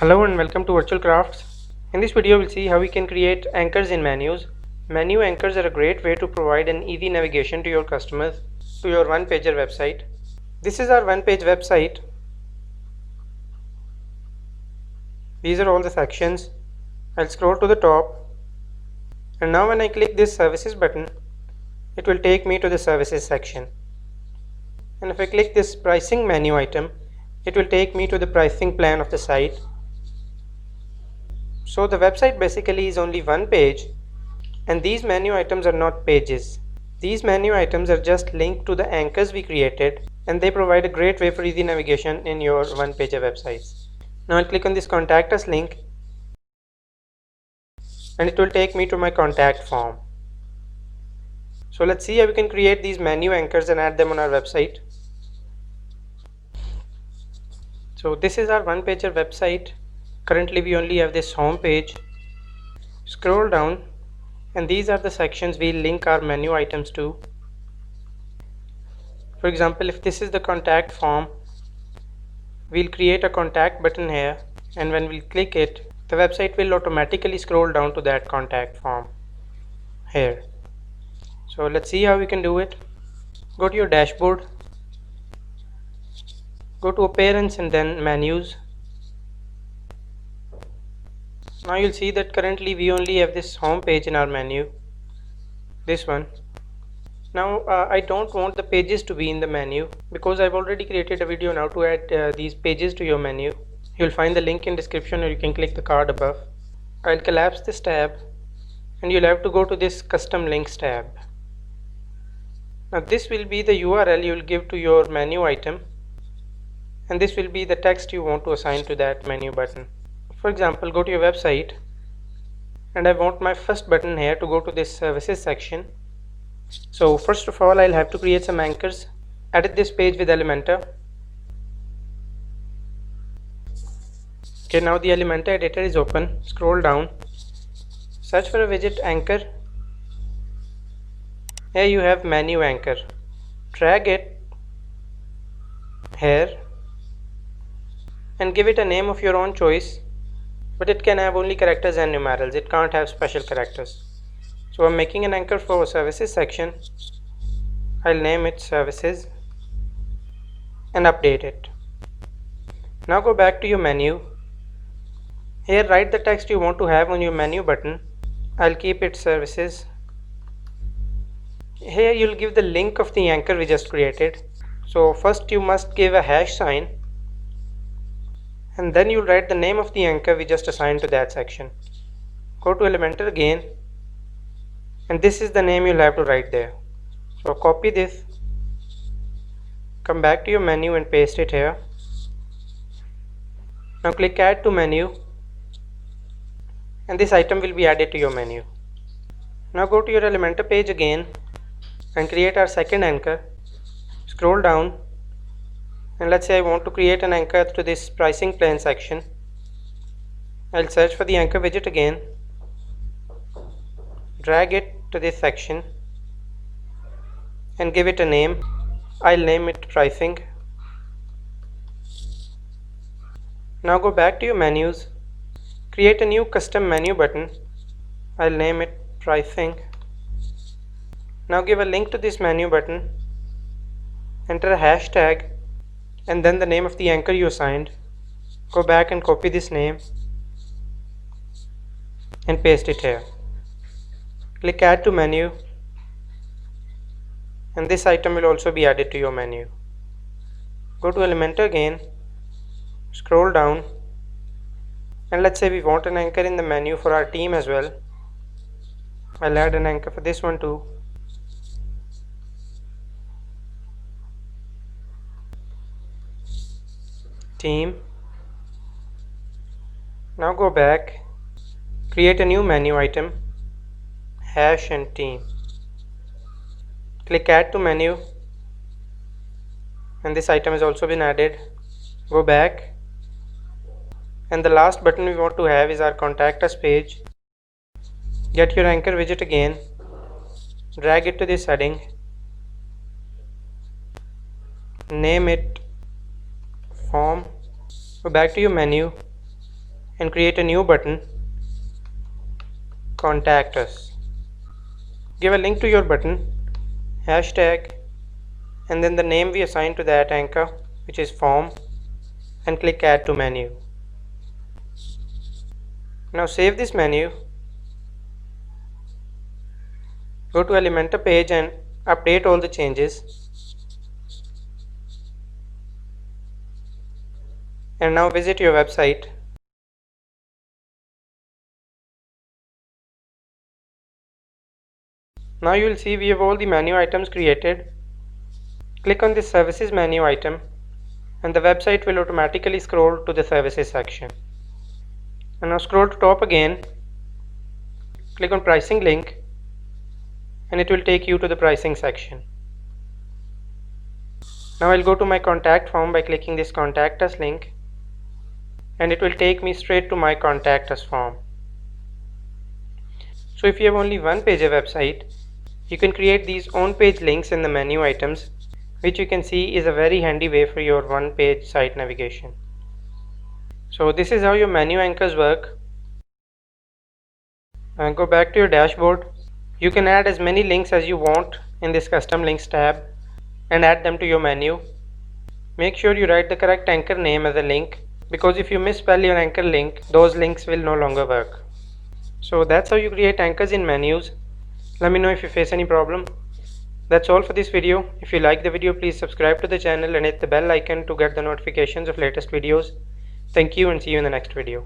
Hello and welcome to Virtual Crafts. In this video we'll see how we can create anchors in menus. Menu anchors are a great way to provide an easy navigation to your customers to your one-pager website. This is our one-page website. These are all the sections. I'll scroll to the top, and now when I click this services button, it will take me to the services section. And if I click this pricing menu item, it will take me to the pricing plan of the site. So the website basically is only one page, and these menu items are not pages. These menu items are just linked to the anchors we created, and they provide a great way for easy navigation in your one-pager websites. Now I'll click on this contact us link, and it will take me to my contact form. So let's see how we can create these menu anchors and add them on our website. So this is our one-pager website. Currently we only have this home page. Scroll down, and these are the sections we link our menu items to. For example, if this is the contact form, we'll create a contact button here, and when we click it, the website will automatically scroll down to that contact form here. So let's see how we can do it. Go to your dashboard, go to appearance and then menus. Now you'll see that currently we only have this home page in our menu, this one. Now I don't want the pages to be in the menu because I've already created a video now to add these pages to your menu. You'll find the link in description, or you can click the card above. I'll collapse this tab, and you'll have to go to this custom links tab. Now this will be the URL you'll give to your menu item, and this will be the text you want to assign to that menu button. For example, go to your website, and I want my first button here to go to this services section. So first of all, I'll have to create some anchors. Edit this page with Elementor. Okay, now the Elementor editor is open. Scroll down, search for a widget anchor. Here you have menu anchor. Drag it here and give it a name of your own choice, but it can have only characters and numerals. It can't have special characters. So I'm making an anchor for services section. I'll name it services and update it. Now go back to your menu. Here write the text you want to have on your menu button. I'll keep it services. Here you'll give the link of the anchor we just created. So first you must give a hash sign, and then you'll write the name of the anchor we just assigned to that section. Go to Elementor again, and this is the name you'll have to write there. So copy this, come back to your menu and paste it here. Now click add to menu, and this item will be added to your menu. Now go to your Elementor page again and create our second anchor. Scroll down, and let's say I want to create an anchor to this pricing plan section. I'll search for the anchor widget again, drag it to this section and give it a name. I'll name it pricing. Now go back to your menus, create a new custom menu button. I'll name it pricing. Now give a link to this menu button, enter a hashtag and then the name of the anchor you assigned. Go back and copy this name and paste it here. Click add to menu, and this item will also be added to your menu. Go to Elementor again, scroll down, and let's say we want an anchor in the menu for our team as well. I'll add an anchor for this one too. Team. Now go back, create a new menu item, hash and team. Click add to menu, and this item has also been added. Go back, and the last button we want to have is our contact us page. Get your anchor widget again, drag it to this heading, name it form. Go back to your menu, and create a new button, Contact Us. Give a link to your button, hashtag, and then the name we assign to that anchor, which is Form, and click Add to Menu. Now save this menu, go to Elementor page and update all the changes. And now visit your website. Now you will see we have all the menu items created. Click on this services menu item and the website will automatically scroll to the services section. And now scroll to top again, click on pricing link and it will take you to the pricing section. Now I'll go to my contact form by clicking this Contact Us link and it will take me straight to my Contact Us form. So if you have only one page website, you can create these on-page links in the menu items, which you can see is a very handy way for your one-page site navigation. So this is how your menu anchors work. Go back to your dashboard. You can add as many links as you want in this custom links tab and add them to your menu. Make sure you write the correct anchor name as a link, because if you misspell your anchor link, those links will no longer work. So that's how you create anchors in menus. Let me know if you face any problem. That's all for this video. If you like the video, please subscribe to the channel and hit the bell icon to get the notifications of latest videos. Thank you and see you in the next video.